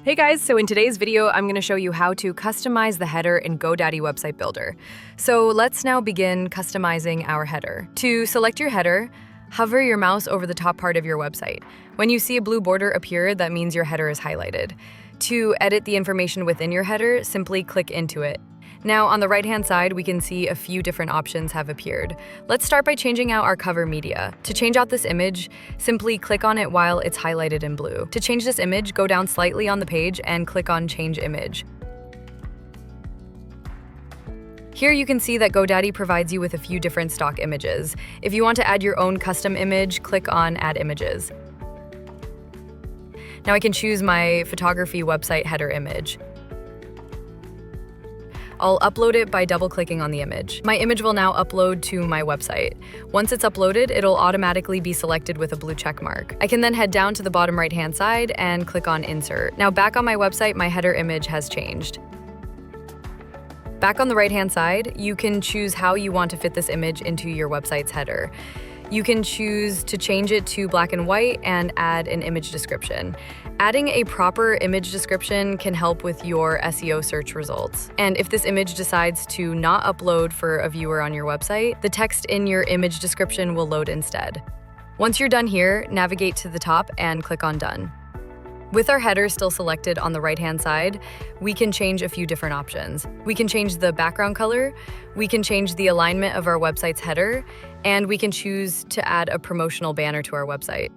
Hey guys, so in today's video, I'm going to show you how to customize the header in GoDaddy Website Builder. So let's now begin customizing our header. To select your header, hover your mouse over the top part of your website. When you see a blue border appear, that means your header is highlighted. To edit the information within your header, simply click into it. Now, on the right-hand side, we can see a few different options have appeared. Let's start by changing out our cover media. To change out this image, simply click on it while it's highlighted in blue. To change this image, go down slightly on the page and click on Change Image. Here you can see that GoDaddy provides you with a few different stock images. If you want to add your own custom image, click on Add Images. Now I can choose my photography website header image. I'll upload it by double-clicking on the image. My image will now upload to my website. Once it's uploaded, it'll automatically be selected with a blue check mark. I can then head down to the bottom right-hand side and click on Insert. Now back on my website, my header image has changed. Back on the right-hand side, you can choose how you want to fit this image into your website's header. You can choose to change it to black and white and add an image description. Adding a proper image description can help with your SEO search results. And if this image decides to not upload for a viewer on your website, the text in your image description will load instead. Once you're done here, navigate to the top and click on Done. With our header still selected on the right-hand side, we can change a few different options. We can change the background color, we can change the alignment of our website's header, and we can choose to add a promotional banner to our website.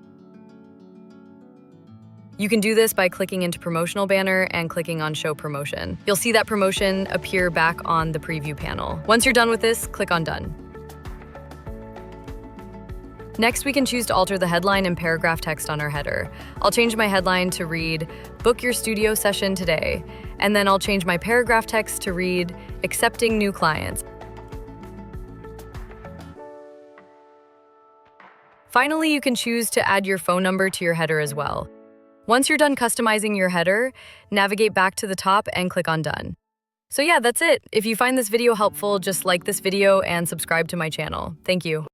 You can do this by clicking into Promotional Banner and clicking on Show Promotion. You'll see that promotion appear back on the preview panel. Once you're done with this, click on Done. Next, we can choose to alter the headline and paragraph text on our header. I'll change my headline to read, "Book your studio session today," and then I'll change my paragraph text to read, "Accepting new clients." Finally, you can choose to add your phone number to your header as well. Once you're done customizing your header, navigate back to the top and click on Done. So yeah, that's it. If you find this video helpful, just like this video and subscribe to my channel. Thank you.